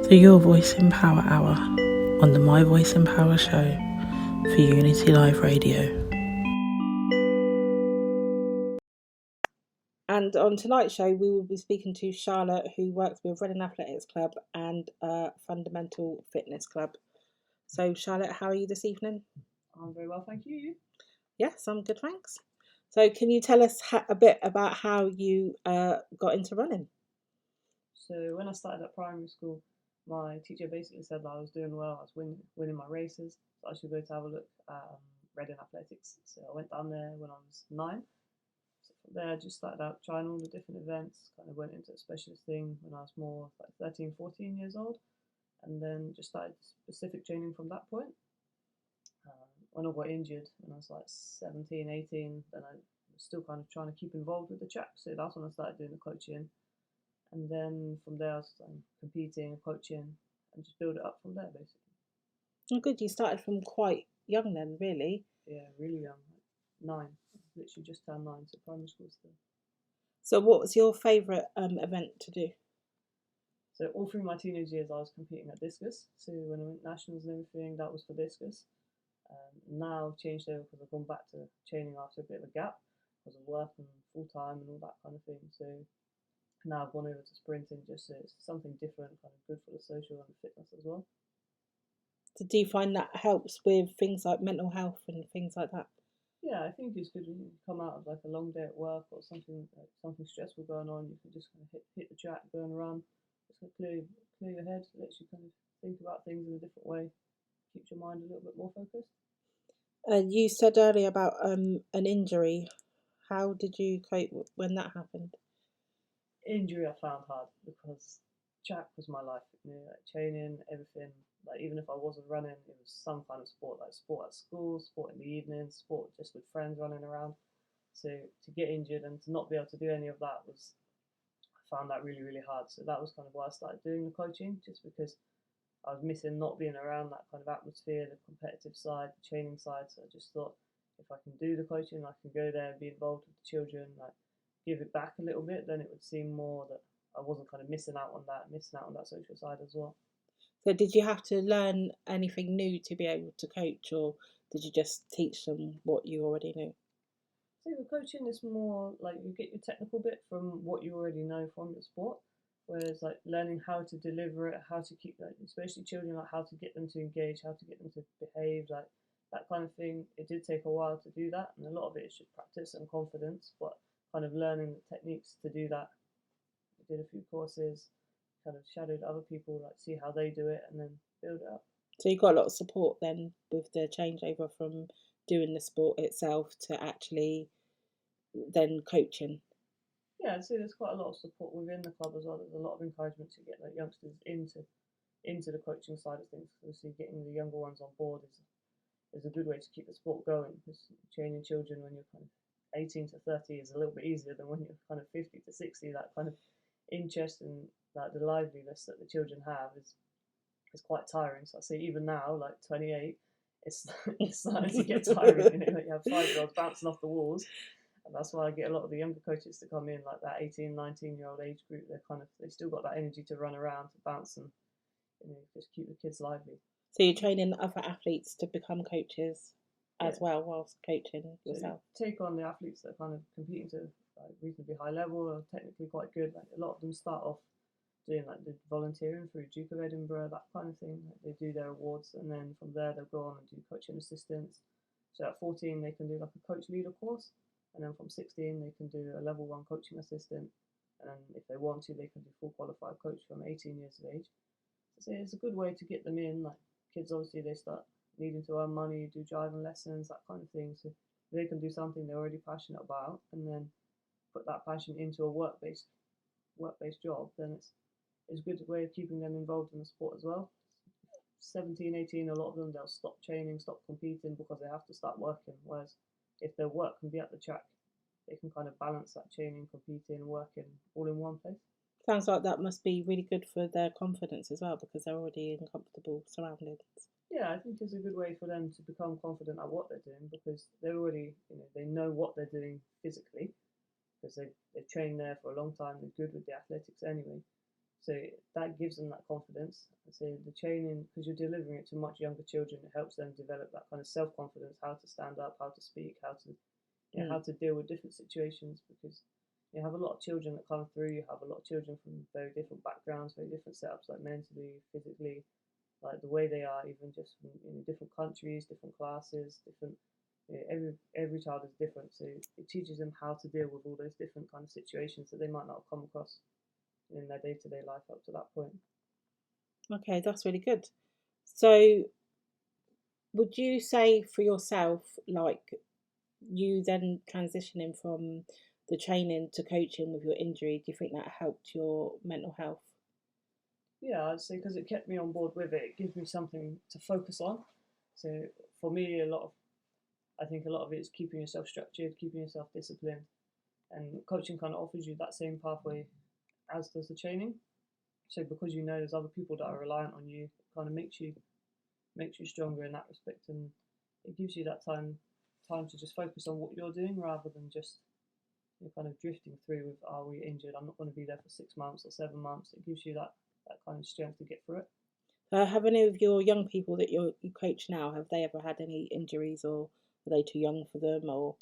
to your Voice in Power Hour on the My Voice in Power show for Unity Live Radio. And on tonight's show, we will be speaking to Charlotte, who works with Running Athletics Club and Fundamental Fitness Club. So, Charlotte, how are you this evening? I'm very well, thank you. Yes, I'm good, thanks. So, can you tell us a bit about how you got into running? So, when I started at primary school, my teacher basically said that I was doing well, I was winning my races, so I should go to have a look at Reading Athletics. So, I went down there when I was 9. So, from there, I just started out trying all the different events, kind of went into a specialist thing when I was more like 13, 14 years old, and then just started specific training from that point. When I got injured when I was like 17, 18, then I was still kind of trying to keep involved with the track. So that's when I started doing the coaching. And then from there, I was competing, coaching, and just build it up from there, basically. Oh, good. You started from quite young then, really? Yeah, really young. 9. Literally just turned 9, so primary school still. So what was your favourite event to do? So all through my teenage years, I was competing at discus. So when I went nationals and everything, that was for discus. Now I've changed over because I've gone back to training after a bit of a gap because of work and full time and all that kind of thing. So now I've gone over to sprinting just so it's something different, kind of good for the social and the fitness as well. So do you find that helps with things like mental health and things like that? Yeah, I think it's good when you come out of like a long day at work or something stressful going on. You can just kind of hit the track, go and run. Just kind of clear your head, lets you kind of think about things in a different way, keeps your mind a little bit more focused. You said earlier about an injury. How did you cope when that happened? Injury I found hard because track was my life. Like training, everything. Like even if I wasn't running, it was some kind of sport, like sport at school, sport in the evening, sport just with friends running around. So to get injured and to not be able to do any of that I found that really, really hard. So that was kind of why I started doing the coaching, just because I was missing not being around that kind of atmosphere, the competitive side, the training side. So I just thought if I can do the coaching, I can go there and be involved with the children, like give it back a little bit, then it would seem more that I wasn't kind of missing out on that social side as well. So did you have to learn anything new to be able to coach, or did you just teach them what you already knew? So the coaching is more like you get your technical bit from what you already know from your sport, whereas like learning how to deliver it, how to keep like especially children, like how to get them to engage, how to get them to behave, like that kind of thing. It did take a while to do that, and a lot of it is just practice and confidence, but kind of learning the techniques to do that. I did a few courses, kind of shadowed other people, like see how they do it, and then build it up. So you got a lot of support then with the changeover from doing the sport itself to actually then coaching. Yeah, I'd say there's quite a lot of support within the club as well. There's a lot of encouragement to get like youngsters into the coaching side of things. Obviously, getting the younger ones on board is a good way to keep the sport going. Because training children when you're kind of 18 to 30 is a little bit easier than when you're kind of 50 to 60. That kind of interest and that the liveliness that the children have is quite tiring. So I say even now, like 28, it's starting to get tiring. You have 5-year-olds bouncing off the walls. And that's why I get a lot of the younger coaches to come in, like that 18, 19-year-old age group. They still got that energy to run around, to bounce, and just keep the kids lively. So you're training other athletes to become coaches as well whilst coaching yourself. So take on the athletes that are kind of competing to reasonably high level or technically quite good. Like a lot of them start off doing like the volunteering through Duke of Edinburgh, that kind of thing. Like they do their awards, and then from there they'll go on and do coaching assistants. So at 14 they can do like a coach leader course. And then from 16, they can do a level 1 coaching assistant. And then if they want to, they can do full qualified coach from 18 years of age. So it's a good way to get them in. Like kids, obviously, they start needing to earn money, do driving lessons, that kind of thing. So they can do something they're already passionate about and then put that passion into a work-based job, then it's a good way of keeping them involved in the sport as well. 17, 18, a lot of them, they'll stop training, stop competing because they have to start working. Whereas if their work can be at the track, they can kind of balance that training, competing, working all in one place. Sounds like that must be really good for their confidence as well because they're already in comfortable surroundings. Yeah, I think it's a good way for them to become confident at what they're doing because they're already, they know what they're doing physically because they've trained there for a long time. They're good with the athletics anyway. So that gives them that confidence. So the training, because you're delivering it to much younger children, it helps them develop that kind of self-confidence, how to stand up, how to speak, how to how to deal with different situations, because you have a lot of children that come through. You have a lot of children from very different backgrounds, very different setups, like mentally, physically, like the way they are, even just from different countries, different classes, different. Every child is different, so it teaches them how to deal with all those different kind of situations that they might not have come across in their day-to-day life up to that point. Okay, that's really good. So, would you say for yourself, like you then transitioning from the training to coaching with your injury, do you think that helped your mental health? Yeah, I'd say because it kept me on board with it. It gives me something to focus on. So for me, I think a lot of it is keeping yourself structured, keeping yourself disciplined, and coaching kind of offers you that same pathway as does the training. So because there's other people that are reliant on you, it kind of makes you stronger in that respect, and it gives you that time to just focus on what you're doing rather than just kind of drifting through with, are we injured? I'm not going to be there for 6 months or 7 months. It gives you that kind of strength to get through it. Have any of your young people that you coach now, have they ever had any injuries, or are they too young for them? Or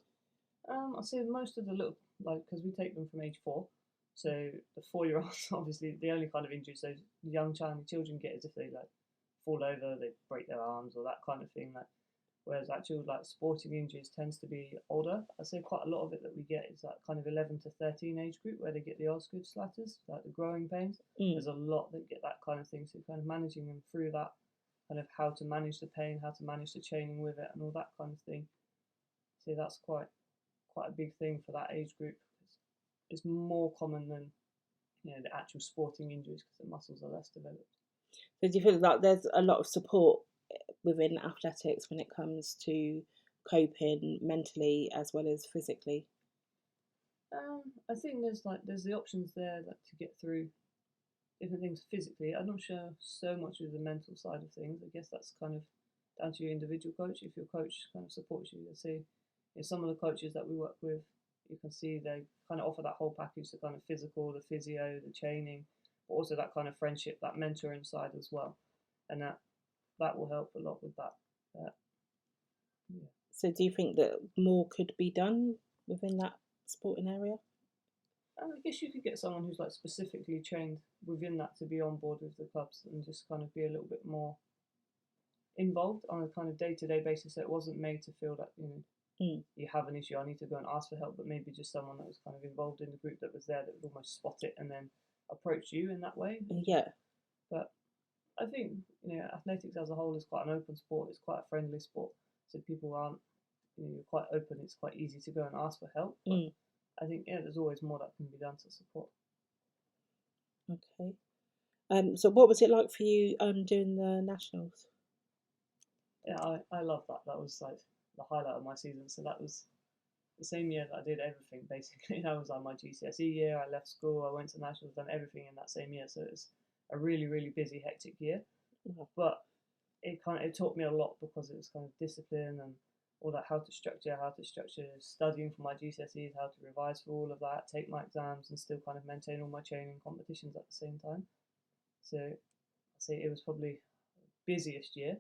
I'd say most of the little, because we take them from age 4, so the 4-year-olds, obviously, the only kind of injuries those young children get is if they fall over, they break their arms or that kind of thing. Whereas actual sporting injuries tends to be older. I'd say quite a lot of it that we get is that kind of 11 to 13 age group where they get the Osgood slatters, like the growing pains. There's a lot that get that kind of thing. So kind of managing them through that, kind of how to manage the pain, how to manage the training with it, and all that kind of thing. So that's quite a big thing for that age group. It's more common than the actual sporting injuries because the muscles are less developed. So do you feel like there's a lot of support within athletics when it comes to coping mentally as well as physically? I think there's the options there to get through different things physically. I'm not sure so much with the mental side of things. I guess that's kind of down to your individual coach. If your coach kind of supports you, let's say some of the coaches that we work with, you can see they kind of offer that whole package, the kind of physical, the physio, the training, but also that kind of friendship, that mentoring side as well, and that will help a lot with that. Yeah. So do you think that more could be done within that sporting area? I guess you could get someone who's specifically trained within that to be on board with the clubs and just kind of be a little bit more involved on a kind of day-to-day basis. So it wasn't made to feel that you have an issue, I need to go and ask for help, but maybe just someone that was kind of involved in the group that was there that would almost spot it and then approach you in that way. Yeah. But I think athletics as a whole is quite an open sport. It's quite a friendly sport, so people aren't quite open. It's quite easy to go and ask for help. But I think there's always more that can be done to support. Okay. So what was it like for you doing the nationals? Yeah, I love that. That was the highlight of my season. So that was the same year that I did everything basically. That was my GCSE year. I left school. I went to nationals, done everything in that same year. So it was a really, really busy, hectic year. But it taught me a lot because it was kind of discipline and all that, how to structure studying for my GCSEs, how to revise for all of that, take my exams, and still kind of maintain all my training competitions at the same time. So I'd say it was probably the busiest year,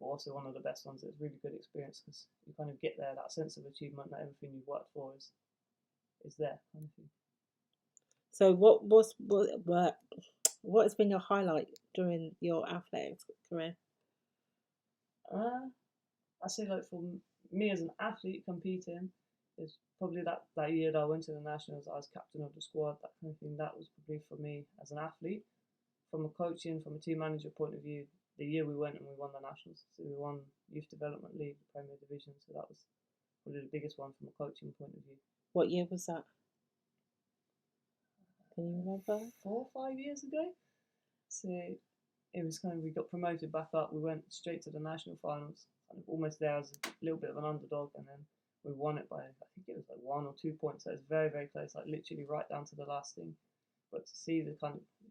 but also one of the best ones. It was a really good experience because you kind of get there, that sense of achievement that everything you've worked for is there kind of thing. So what has been your highlight during your athletics career? I say for me as an athlete competing is probably that year that I went to the nationals. I was captain of the squad, that kind of thing. That was probably for me as an athlete. From a coaching, from a team manager point of view, the year we went and we won the nationals. So we won Youth Development League, the Premier Division. So that was probably the biggest one from a coaching point of view. What year was that? Can you remember? 4 or 5 years ago. So it was we got promoted back up. We went straight to the national finals, kind of almost there as a little bit of an underdog, and then we won it by, I think it was 1 or 2 points. So it was very, very close, literally right down to the last thing. But to see the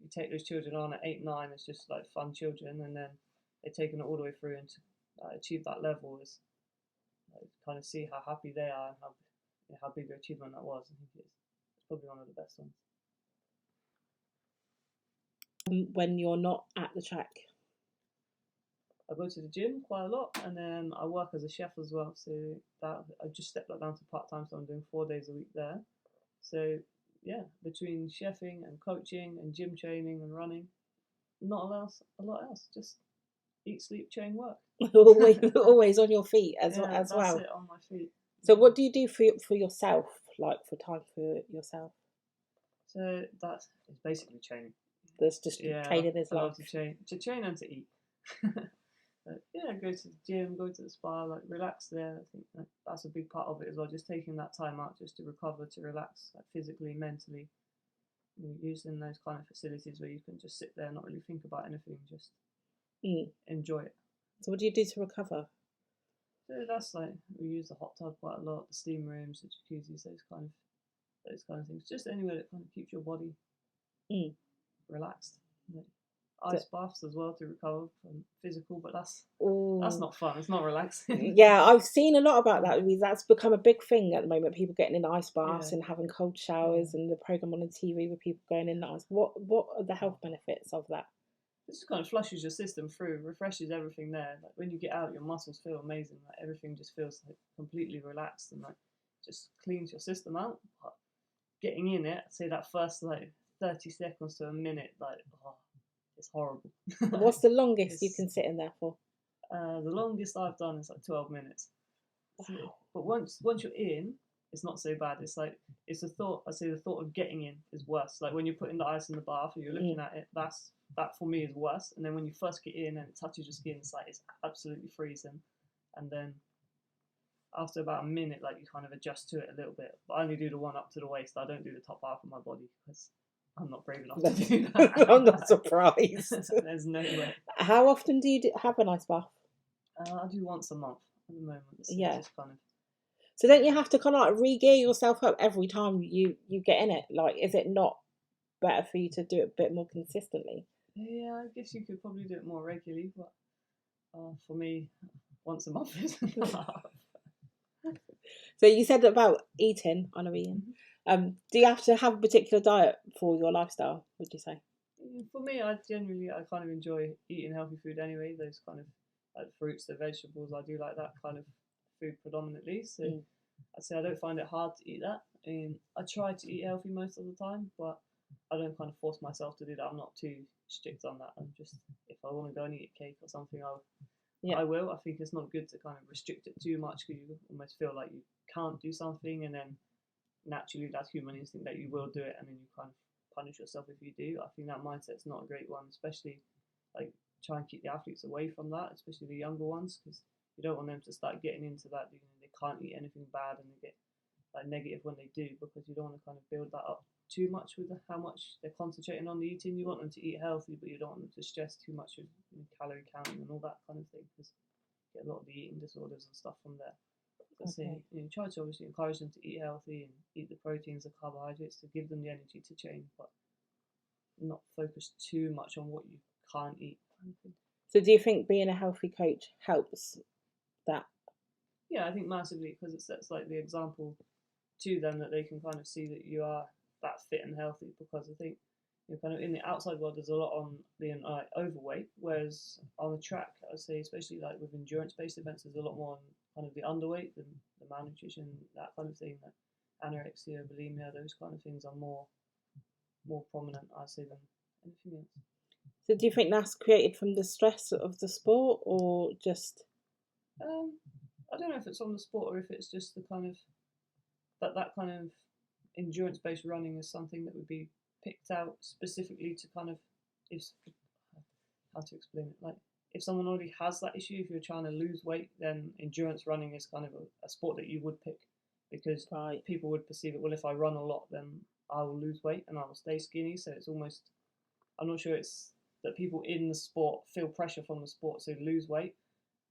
you take those children on at 8, 9, it's just fun children, and then they're taking it all the way through and to achieve that level is kind of see how happy they are and how big their achievement that was. I think it's probably one of the best ones. when you're not at the track? I go to the gym quite a lot, and then I work as a chef as well. So that I just stepped that down to part-time, so I'm doing 4 days a week there. So yeah, between chefing and coaching and gym training and running, not a lot else. Just eat, sleep, train, work. Always on your feet as Yeah, as that's well. it, on my feet. So what do you do for yourself, like for time for yourself? So that is basically training. There's just training is I love life. to train and to eat. Yeah, go to the gym, go to the spa, like relax there. I think that's a big part of it as well. Just taking that time out just to recover, to relax, like physically, mentally. Using those kind of facilities where you can just sit there and not really think about anything, just enjoy it. So what do you do to recover? So that's like, we use the hot tub quite a lot, the steam rooms, the jacuzzis, those kind of things. Just anywhere that kind of keeps your body relaxed. Ice baths as well to recover from physical, but that's not fun. It's not relaxing. Yeah, I've seen a lot about that. That's become a big thing at the moment. People getting in ice baths and having cold showers, and the program on the TV with people going in the ice. What are the health benefits of that? It just kind of flushes your system through, refreshes everything there. Like when you get out, your muscles feel amazing. Like everything just feels like completely relaxed and like just cleans your system out. But getting in it, say that first like 30 seconds to a minute, like it's horrible. What's the longest you can sit in there for? The longest I've done is like 12 minutes. Wow. But once you're in, it's not so bad. It's like, it's the thought. I say the thought of getting in is worse. Like when you're putting the ice in the bath and you're looking at it, that for me is worse. And then when you first get in and it touches your skin, it's like it's absolutely freezing. And then after about a minute, like you kind of adjust to it a little bit. But I only do the one up to the waist. I don't do the top half of my body because I'm not brave enough to do that. I'm not surprised. There's no way. How often do you have an ice bath? I do once a month at the moment. So just kind of. So don't you have to kind of like re-gear yourself up every time you get in it? Like, is it not better for you to do it a bit more consistently? Yeah, I guess you could probably do it more regularly, but for me, once a month is enough. So you said about eating, I know eating. Do you have to have a particular diet for your lifestyle, would you say? For me, I kind of enjoy eating healthy food anyway. Those kind of like fruits, the vegetables, I do like that kind of food predominantly. So I'd say I don't find it hard to eat that. I try to eat healthy most of the time, but I don't kind of force myself to do that. I'm not too strict on that. I'm just, if I want to go and eat a cake or something, I will. I think it's not good to kind of restrict it too much because you almost feel like you can't do something, and then naturally that's human instinct that you will do it, and then you kind of punish yourself if you do. I think that mindset's not a great one, especially like try and keep the athletes away from that, especially the younger ones, because you don't want them to start getting into that. They can't eat anything bad and they get like negative when they do, because you don't want to kind of build that up too much with how much they're concentrating on the eating. You want them to eat healthy, but you don't want them to stress too much with calorie counting and all that kind of thing, because you get a lot of the eating disorders and stuff from there. So try to obviously encourage them to eat healthy and eat the proteins, the carbohydrates to give them the energy to train, but not focus too much on what you can't eat. So do you think being a healthy coach helps that? Yeah, I think massively, because it sets like the example to them that they can kind of see that you are that fit and healthy. Because I think kind of in the outside world there's a lot on being overweight, whereas on the track I'd say, especially like with endurance-based events, there's a lot more on kind of the underweight, the malnutrition, that kind of thing, like anorexia, bulimia, those kind of things are more prominent, I'd say, than anything else. So do you think that's created from the stress of the sport, or just? I don't know if it's on the sport or if it's just the kind of that kind of endurance-based running is something that would be picked out specifically to kind of, how to explain it, like if someone already has that issue, if you're trying to lose weight, then endurance running is kind of a sport that you would pick, because people would perceive it, well, if I run a lot, then I will lose weight and I will stay skinny. So it's almost, I'm not sure it's that people in the sport feel pressure from the sport to lose weight,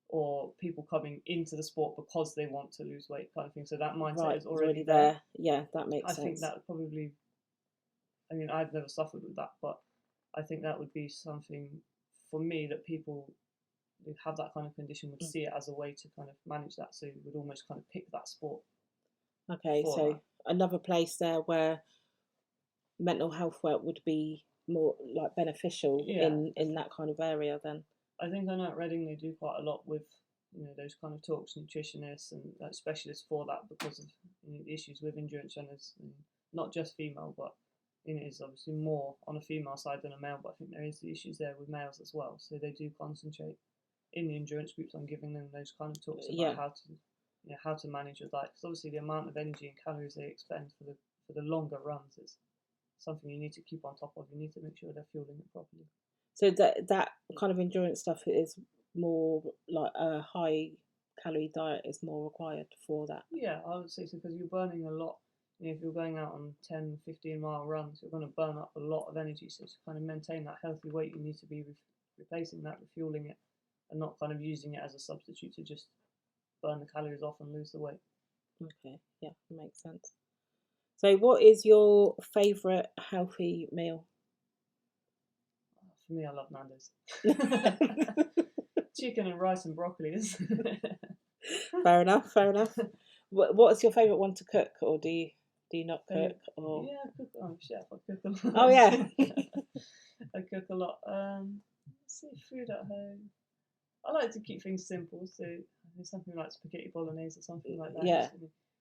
or people coming into the sport because they want to lose weight kind of thing. So that mindset is already there. Yeah, that makes sense. I think that probably, I mean, I've never suffered with that, but I think that would be something for me that people who have that kind of condition would see it as a way to kind of manage that. So you would almost kind of pick that sport. Okay, so another place there where mental health work would be more like beneficial Yeah, in that kind of area then. I think I know at Reading they do quite a lot with those kind of talks, nutritionists and specialists for that because of the issues with endurance runners, not just female, but it's obviously more on a female side than a male. But I think there is the issues there with males as well. So they do concentrate in the endurance groups on giving them those kind of talks about how to manage your diet. Because obviously the amount of energy and calories they expend for the longer runs is something you need to keep on top of. You need to make sure they're fueling it properly. So that kind of endurance stuff is more like a high calorie diet is more required for that. Yeah, I would say so because you're burning a lot. If you're going out on 10, 15-mile runs, you're going to burn up a lot of energy. So to kind of maintain that healthy weight, you need to be replacing that, refueling it, and not kind of using it as a substitute to just burn the calories off and lose the weight. Okay, yeah, makes sense. So what is your favourite healthy meal? For me, I love Nando's. Chicken and rice and broccoli is. Fair enough, fair enough. What's your favourite one to cook, or do you not cook? Or yeah, I cook. I'm a chef. I cook a lot. oh yeah. I cook a lot. Let's see, food at home. I like to keep things simple, so something like spaghetti bolognese or something like that. Yeah.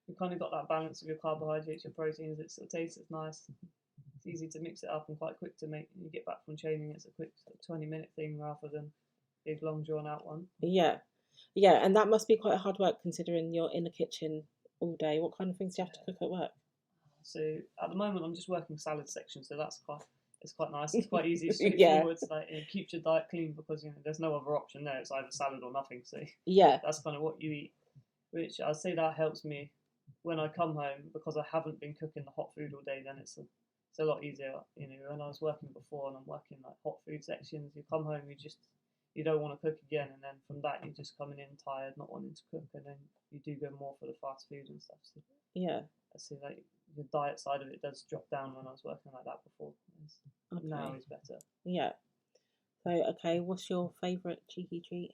You've kind of got that balance of your carbohydrates, your proteins. It still tastes nice. It's easy to mix it up and quite quick to make. You get back from training, it's a quick 20-minute thing rather than a big long drawn out one. Yeah, yeah, and that must be quite hard work considering you're in the kitchen all day. What kind of things do you have to cook at work? So at the moment, I'm just working salad section, so that's quite nice. It's quite easy, straightforward. Yeah. Like it keeps your diet clean because there's no other option there. It's either salad or nothing. So yeah, that's kind of what you eat. Which I'd say that helps me when I come home because I haven't been cooking the hot food all day. Then it's a lot easier. When I was working before and I'm working like hot food sections, you come home, you don't want to cook again, and then from that you're just coming in tired, not wanting to cook, and then you do go more for the fast food and stuff. So yeah, I see like the diet side of it does drop down when I was working like that before. Okay. Now is better. Yeah. So okay, what's your favourite cheeky treat?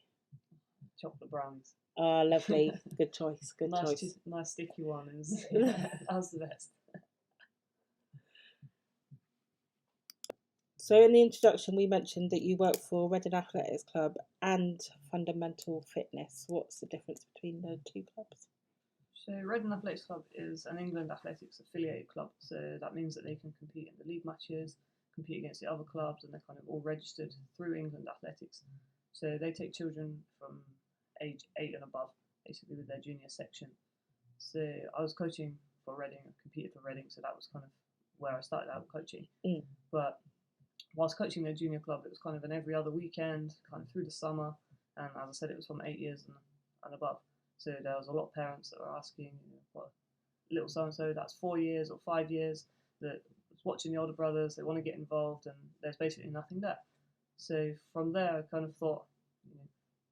Chocolate brownies. Lovely. Good choice. Good choice. Nice sticky one is that's the best. So in the introduction, we mentioned that you work for Reading Athletics Club and Fundamental Fitness. What's the difference between the two clubs? So Reading Athletics Club is an England athletics affiliated club. So that means that they can compete in the league matches, compete against the other clubs, and they're kind of all registered through England Athletics. So they take children from age 8 and above, basically with their junior section. So I was coaching for Reading, I competed for Reading, so that was kind of where I started out coaching. But whilst coaching their junior club, it was kind of an every other weekend, kind of through the summer, and as I said, it was from 8 years and above. So there was a lot of parents that were asking, what little so-and-so that's 4 years or 5 years that was watching the older brothers, they want to get involved, and there's basically nothing there. So from there, I kind of thought,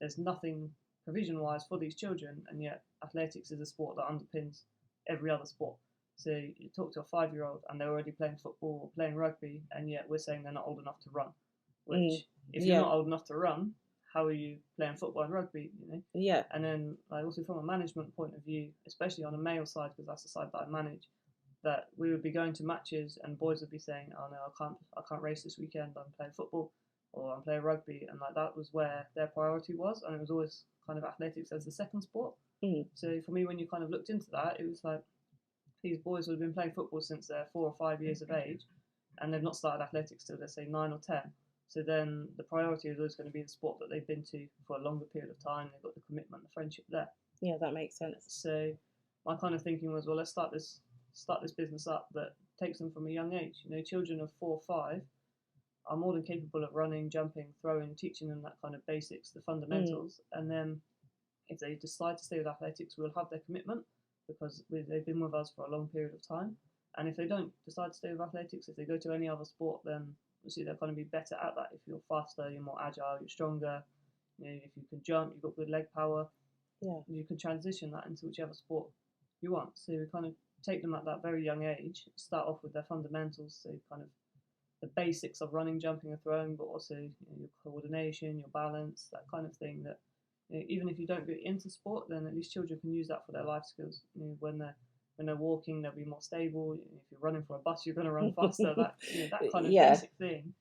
there's nothing provision-wise for these children, and yet athletics is a sport that underpins every other sport. So you talk to a 5-year-old and they're already playing football or playing rugby, and yet we're saying they're not old enough to run. Which, if you're not old enough to run, how are you playing football and rugby? Yeah. And then, also from a management point of view, especially on a male side, because that's the side that I manage, that we would be going to matches and boys would be saying, "Oh no, I can't race this weekend. I'm playing football, or I'm playing rugby," and that was where their priority was, and it was always kind of athletics as the second sport. So for me, when you kind of looked into that, it was like these boys would have been playing football since they're 4 or 5 years of age, and they've not started athletics till they're say 9 or 10. So then the priority is always going to be the sport that they've been to for a longer period of time. They've got the commitment, the friendship there. Yeah, that makes sense. So my kind of thinking was, well, let's start this business up that takes them from a young age. Children of 4 or 5 are more than capable of running, jumping, throwing, teaching them that kind of basics, the fundamentals. And then if they decide to stay with athletics, we'll have their commitment because they've been with us for a long period of time. And if they don't decide to stay with athletics, if they go to any other sport, then obviously they're going to be better at that. If you're faster, you're more agile, you're stronger. If you can jump, you've got good leg power. Yeah, you can transition that into whichever sport you want. So we kind of take them at that very young age, start off with their fundamentals, so kind of the basics of running, jumping, and throwing, but also your coordination, your balance, that kind of thing. That even if you don't get into sport, then at least children can use that for their life skills when they're when they're walking, they'll be more stable. If you're running for a bus, you're going to run faster. That kind of Yeah. basic thing.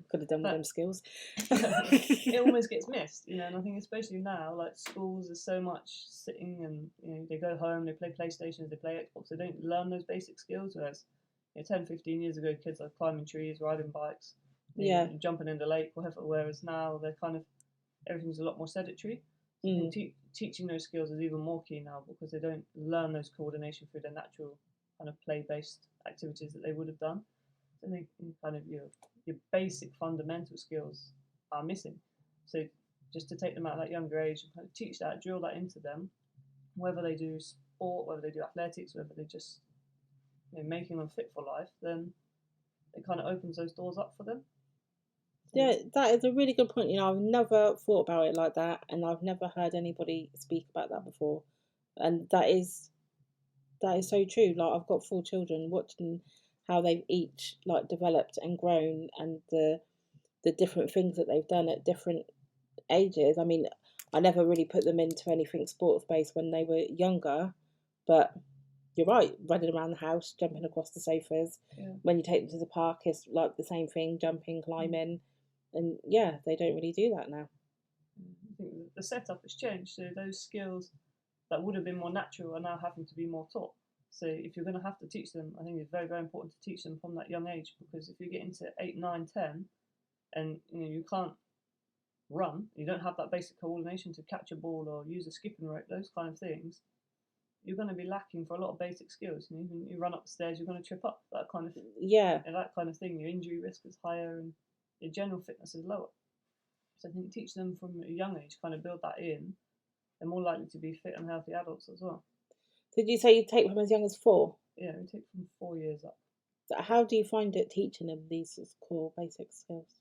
Could have done with them skills. It almost gets missed, and I think especially now, like schools, there's so much sitting, and they go home, they play PlayStations, they play Xbox, they don't learn those basic skills. Whereas 10, 15 years ago, kids are climbing trees, riding bikes, jumping in the lake, whatever. Whereas now they're kind of, everything's a lot more sedentary. So teaching those skills is even more key now, because they don't learn those coordination through their natural kind of play-based activities that they would have done. So they kind of your basic fundamental skills are missing. So just to take them out at that younger age and kind of teach that, drill that into them, whether they do sport, whether they do athletics, whether they just making them fit for life, then it kind of opens those doors up for them. Yeah, that is a really good point. I've never thought about it like that, and I've never heard anybody speak about that before. And that is so true. Like, I've got 4 children, watching how they've each like developed and grown, and the different things that they've done at different ages. I mean, I never really put them into anything sports based when they were younger, but you're right, running around the house, jumping across the sofas. Yeah. When you take them to the park, it's like the same thing, jumping, climbing. And yeah, they don't really do that now. I think the setup has changed, so those skills that would have been more natural are now having to be more taught. So if you're going to have to teach them, I think it's very, very important to teach them from that young age, because if you get into 8, 9, 10, and you can't run, you don't have that basic coordination to catch a ball or use a skipping rope, those kind of things, you're going to be lacking for a lot of basic skills. You run up the stairs, you're going to trip up, that kind of thing. That kind of thing. Your injury risk is higher, and your general fitness is lower. So I think teach them from a young age, kind of build that in. They're more likely to be fit and healthy adults as well. Did you say you take from as young as 4? Yeah, we take from 4 years up. So how do you find it teaching them these core basic skills?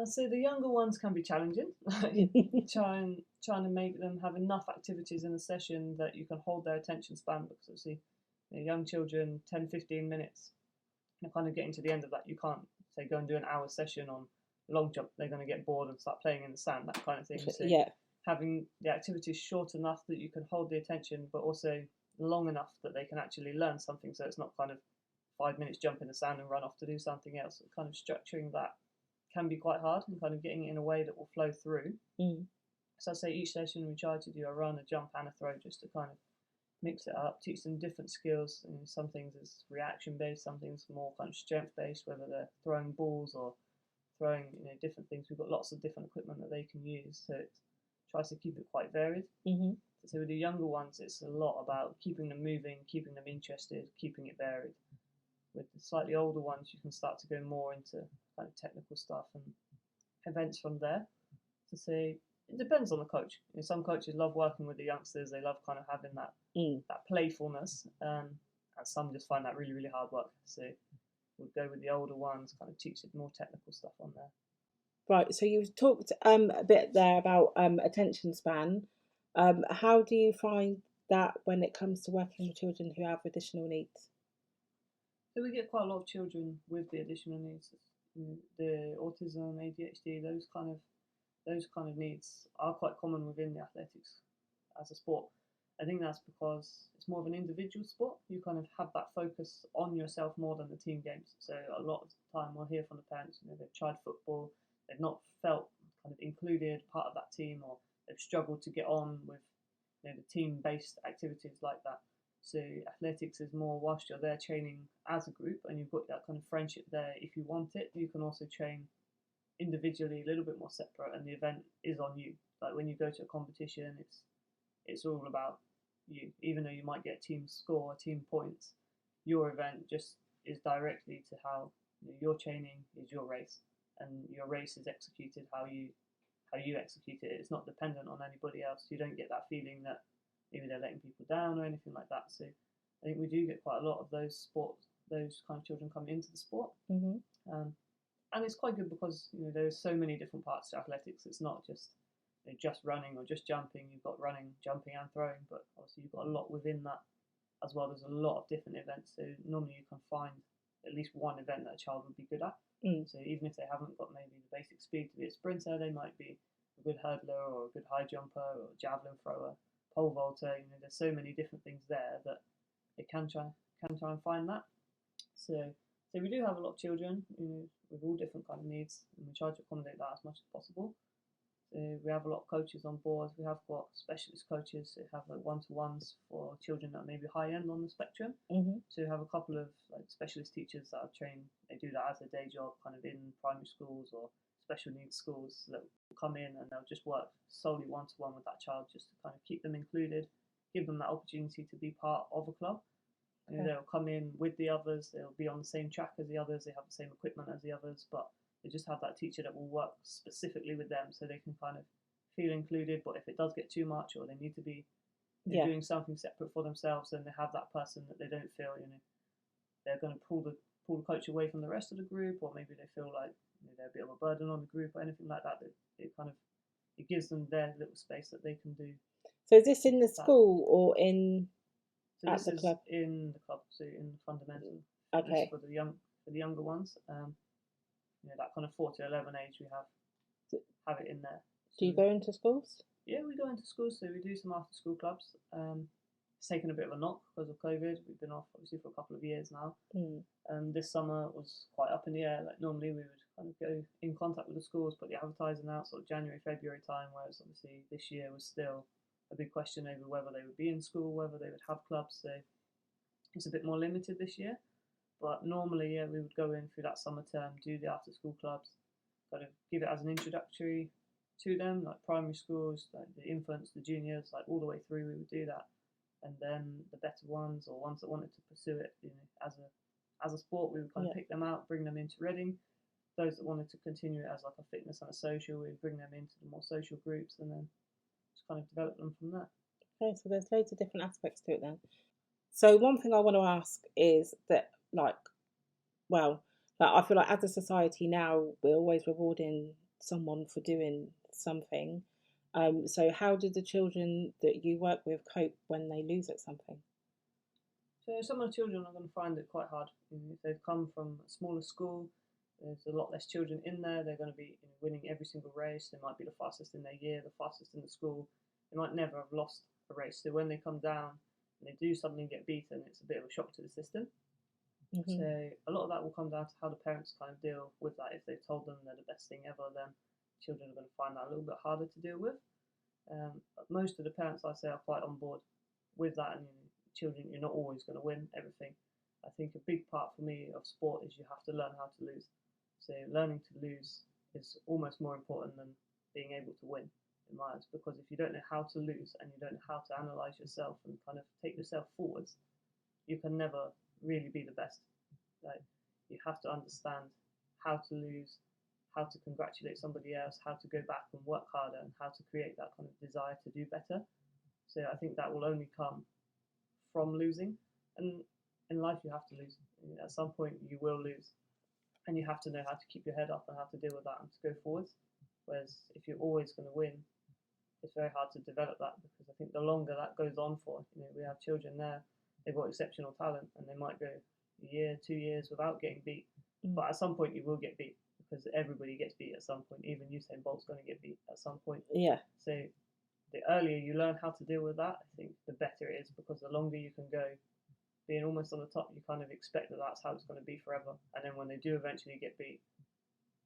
So the younger ones can be challenging. trying to make them have enough activities in a session that you can hold their attention span, because obviously young children, 10, 15 minutes, you're kind of getting to the end of that. You can't say go and do an hour session on long jump. They're going to get bored and start playing in the sand, that kind of thing. So having the activities short enough that you can hold the attention, but also long enough that they can actually learn something, so it's not kind of 5 minutes jump in the sand and run off to do something else. Kind of structuring that can be quite hard, and kind of getting it in a way that will flow through. So I'd say each session we try to do a run, a jump and a throw, just to kind of mix it up, teach them different skills. Some things is reaction based, some things more kind of strength based, whether they're throwing balls or throwing different things. We've got lots of different equipment that they can use, so it tries to keep it quite varied. So with the younger ones, it's a lot about keeping them moving, keeping them interested, keeping it varied. With the slightly older ones, you can start to go more into kind of technical stuff and events from there. To say, it depends on the coach. Some coaches love working with the youngsters. They love kind of having that that playfulness, and some just find that really, really hard work. So we'll go with the older ones, kind of teach it more technical stuff on there. Right. So you've talked a bit there about attention span. How do you find that when it comes to working with children who have additional needs? So we get quite a lot of children with the additional needs, the autism, ADHD, those kind of needs are quite common within the athletics as a sport. I think that's because it's more of an individual sport. You kind of have that focus on yourself more than the team games. So a lot of the time we'll hear from the parents, they've tried football, they've not felt kind of included, part of that team, or they've struggled to get on with the team-based activities like that. So athletics is more whilst you're there training as a group and you've got that kind of friendship there. If you want it, you can also train individually, a little bit more separate, and the event is on you. Like when you go to a competition, it's all about you. Even though you might get a team score, team points, your event just is directly to how your training is your race, and your race is executed how you execute it. It's not dependent on anybody else. You don't get that feeling that maybe they're letting people down or anything like that. So I think we do get quite a lot of those kind of children come into the sport. And it's quite good because there's so many different parts to athletics. It's not just running or just jumping. You've got running, jumping and throwing, but obviously you've got a lot within that as well. There's a lot of different events, so normally you can find at least one event that a child would be good at. So even if they haven't got maybe the basic speed to be a sprinter, they might be a good hurdler or a good high jumper or javelin thrower, pole vaulter. There's so many different things there that it can try and find that. So we do have a lot of children, with all different kind of needs, and we try to accommodate that as much as possible. So we have a lot of coaches on board. We have got specialist coaches who have like one-to-ones for children that may be high end on the spectrum. So we have a couple of like specialist teachers that are trained. They do that as a day job, kind of in primary schools or special needs schools, that will come in and they'll just work solely one-to-one with that child, just to kind of keep them included, give them that opportunity to be part of a club. Okay. They'll come in with the others. They'll be on the same track as the others. They have the same equipment as the others, but they just have that teacher that will work specifically with them, so they can kind of feel included. But if it does get too much, or they need to be doing something separate for themselves, then they have that person that they don't feel, they're going to pull the coach away from the rest of the group, or maybe they feel like they're a bit of a burden on the group or anything like that. It gives them their little space that they can do. So is this in the school or in? So this is club? In the club, so in the fundamental. Okay. For the younger ones, that kind of 4 to 11 age, we have it in there. So do you go into schools? Yeah, we go into schools. So we do some after school clubs. It's taken a bit of a knock because of COVID. We've been off obviously for a couple of years now. This summer was quite up in the air. Like normally we would kind of go in contact with the schools, put the advertising out sort of January, February time, whereas obviously this year was still a big question over whether they would be in school, whether they would have clubs. So it's a bit more limited this year. But normally, we would go in through that summer term, do the after school clubs, kind of give it as an introductory to them, like primary schools, like the infants, the juniors, like all the way through. We would do that, and then the better ones, or ones that wanted to pursue it, as a sport, we would kind of pick them out, bring them into Reading. Those that wanted to continue it as like a fitness and a social, we'd bring them into the more social groups, and then kind of develop them from there. Okay, so there's loads of different aspects to it then. So one thing I want to ask is that, I feel like as a society now, we're always rewarding someone for doing something. So how do the children that you work with cope when they lose at something? So some of the children are going to find it quite hard. If they've come from a smaller school, there's a lot less children in there. They're going to be winning every single race. They might be the fastest in their year, the fastest in the school. They might never have lost a race. So when they come down and they do something and get beaten, it's a bit of a shock to the system. So a lot of that will come down to how the parents kind of deal with that. If they've told them they're the best thing ever, then children are going to find that a little bit harder to deal with. But most of the parents, I say, are quite on board with that. And children, you're not always going to win everything. I think a big part for me of sport is you have to learn how to lose. So learning to lose is almost more important than being able to win, in my eyes, because if you don't know how to lose and you don't know how to analyse yourself and kind of take yourself forwards, you can never really be the best. Like, you have to understand how to lose, how to congratulate somebody else, how to go back and work harder, and how to create that kind of desire to do better. So I think that will only come from losing. And in life, you have to lose. At some point, you will lose, and you have to know how to keep your head up and how to deal with that and to go forwards. Whereas if you're always going to win, it's very hard to develop that, because I think the longer that goes on for, we have children there, they've got exceptional talent, and they might go a year, 2 years without getting beat. But at some point you will get beat, because everybody gets beat at some point. Even Usain Bolt's going to get beat at some point. Yeah. So the earlier you learn how to deal with that, I think the better it is, because the longer you can go being almost on the top, you kind of expect that that's how it's going to be forever. And then when they do eventually get beat,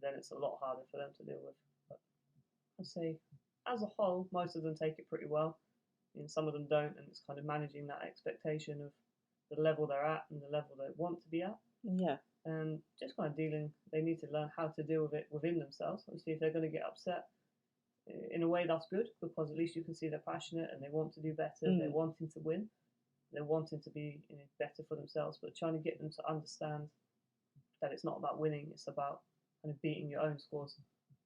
then it's a lot harder for them to deal with. But I'd say, as a whole, most of them take it pretty well. Some of them don't, and it's kind of managing that expectation of the level they're at and the level they want to be at. Yeah. And just kind of they need to learn how to deal with it within themselves. Obviously, if they're going to get upset, in a way that's good, because at least you can see they're passionate and they want to do better, they're wanting to win, they're wanting to be better for themselves, but trying to get them to understand that it's not about winning, it's about kind of beating your own scores.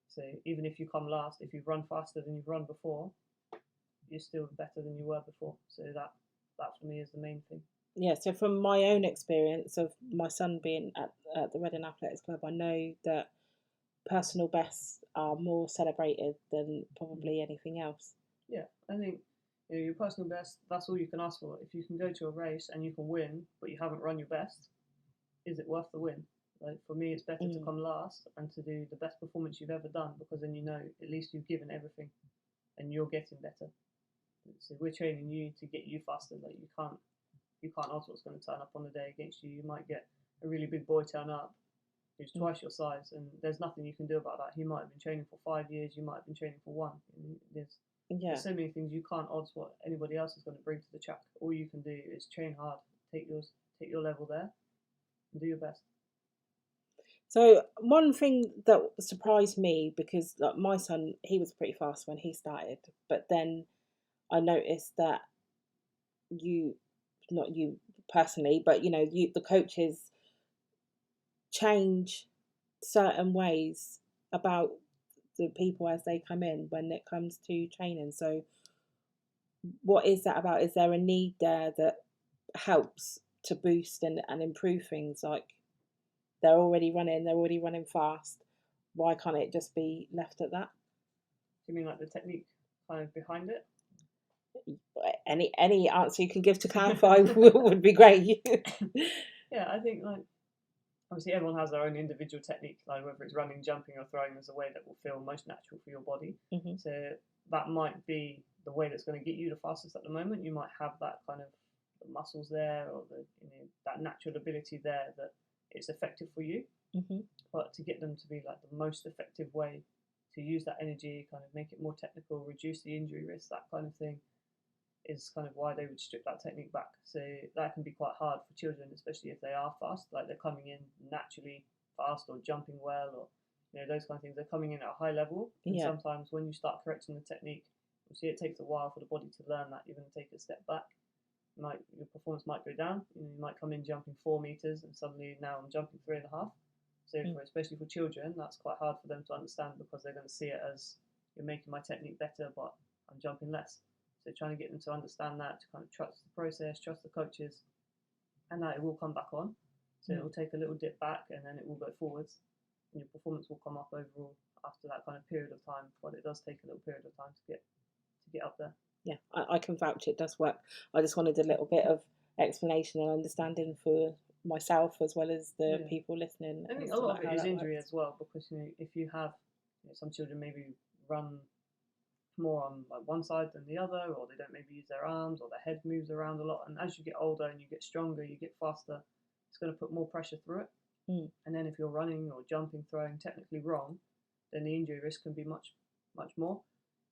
So even if you come last, if you've run faster than you've run before, you're still better than you were before. So that for me is the main thing. Yeah, so from my own experience of my son being at the Reading Athletics Club, I know that personal bests are more celebrated than probably anything else. Yeah, I think your personal best, that's all you can ask for. If you can go to a race and you can win, but you haven't run your best, is it worth the win? Like, for me, it's better to come last and to do the best performance you've ever done, because then at least you've given everything and you're getting better. So we're training you to get you faster. Like you can't alter what's going to turn up on the day against you. You might get a really big boy turn up who's twice your size, and there's nothing you can do about that. He might have been training for 5 years, you might have been training for one. There's so many things you can't odds what anybody else is going to bring to the track. All you can do is train hard, take your level there, and do your best. So one thing that surprised me, because like my son, he was pretty fast when he started, but then I noticed that you, not you personally, but the coaches change certain ways about the people as they come in when it comes to training. So what is that about? Is there a need there that helps to boost and improve things? Like they're already running fast. Why can't it just be left at that? Do you mean like the technique kind of behind it? Any answer you can give to clarify would be great. Yeah, I think like obviously everyone has their own individual technique, like whether it's running, jumping, or throwing. There's a way that will feel most natural for your body. Mm-hmm. So that might be the way that's going to get you the fastest at the moment. You might have that kind of the muscles there, or that natural ability there that it's effective for you. Mm-hmm. But to get them to be like the most effective way to use that energy, kind of make it more technical, reduce the injury risk, that kind of thing, is kind of why they would strip that technique back. So that can be quite hard for children, especially if they are fast, like they're coming in naturally fast or jumping well, or those kind of things. They're coming in at a high level, and sometimes when you start correcting the technique, you see it takes a while for the body to learn that. You're going to take a step back. Your performance might go down. You might come in jumping 4 meters, and suddenly now I'm jumping 3.5. So especially for children, that's quite hard for them to understand, because they're going to see it as you're making my technique better, but I'm jumping less. So trying to get them to understand that, to kind of trust the process, trust the coaches, and that it will come back on. So it will take a little dip back, and then it will go forwards, and your performance will come up overall after that kind of period of time. But it does take a little period of time to get up there. Yeah, I can vouch it does work. I just wanted a little bit of explanation and understanding for myself as well as the people listening. I think a lot of it is injury as well, because if you have some children maybe run more on like one side than the other, or they don't maybe use their arms, or their head moves around a lot, and as you get older and you get stronger, you get faster, it's going to put more pressure through it. And then if you're running or jumping, throwing technically wrong, then the injury risk can be much more,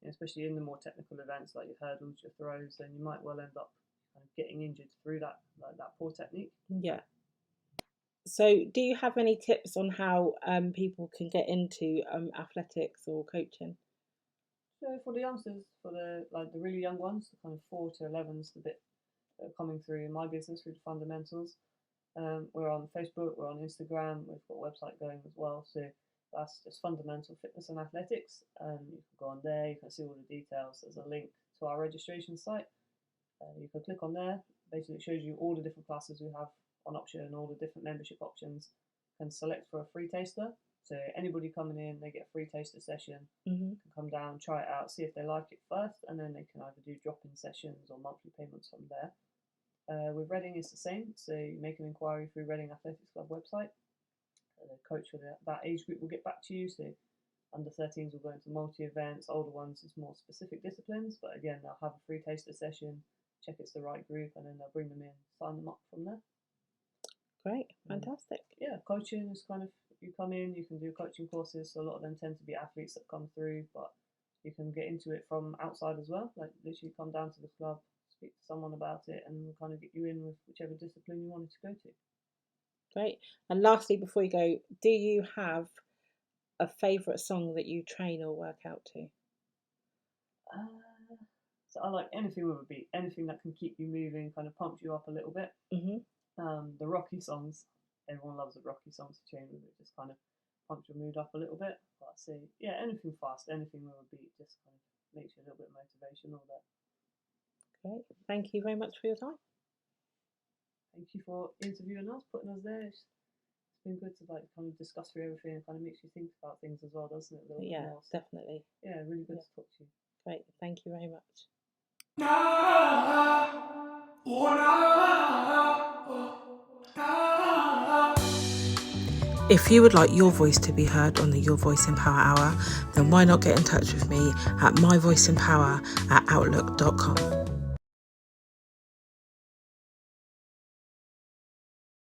especially in the more technical events like your hurdles, your throws. Then you might well end up kind of getting injured through that poor technique. Yeah. So do you have any tips on how people can get into athletics or coaching? So for the youngsters, for the really young ones, the kind of 4 to 11s, the bit that are coming through in my business through the fundamentals, we're on Facebook, we're on Instagram, we've got a website going as well. So that's just Fundamental Fitness and Athletics. You can go on there, you can see all the details. There's a link to our registration site. You can click on there. Basically, it shows you all the different classes we have on option, all the different membership options. You can select for a free taster. So anybody coming in, they get a free taster session, can come down, try it out, see if they like it first, and then they can either do drop-in sessions or monthly payments from there. With Reading, it's the same. So you make an inquiry through Reading Athletics Club website. The coach for that age group will get back to you. So under 13s will go into multi-events, older ones is more specific disciplines, but again, they'll have a free taster session, check it's the right group, and then they'll bring them in, sign them up from there. Great, fantastic. Yeah, coaching is kind of, you come in, you can do coaching courses, so a lot of them tend to be athletes that come through, but you can get into it from outside as well, like literally come down to the club, speak to someone about it, and we'll kind of get you in with whichever discipline you wanted to go to. Great. And lastly, before you go, do you have a favourite song that you train or work out to? So I like anything with a beat, anything that can keep you moving, kind of pump you up a little bit. The Rocky songs, everyone loves the Rocky songs to train with. It just kind of pumps your mood up a little bit. But I say, yeah, anything fast, anything with a beat, just kind of makes you a little bit motivational there. Great. Thank you very much for your time. Thank you for interviewing us, putting us there. It's been good to kind of discuss through everything, and kind of makes you think about things as well, doesn't it? A little bit more. So, definitely. Yeah, really good to talk to you. Great. Thank you very much. If you would like your voice to be heard on the Your Voice in Power Hour, then why not get in touch with me at myvoiceinpower@outlook.com.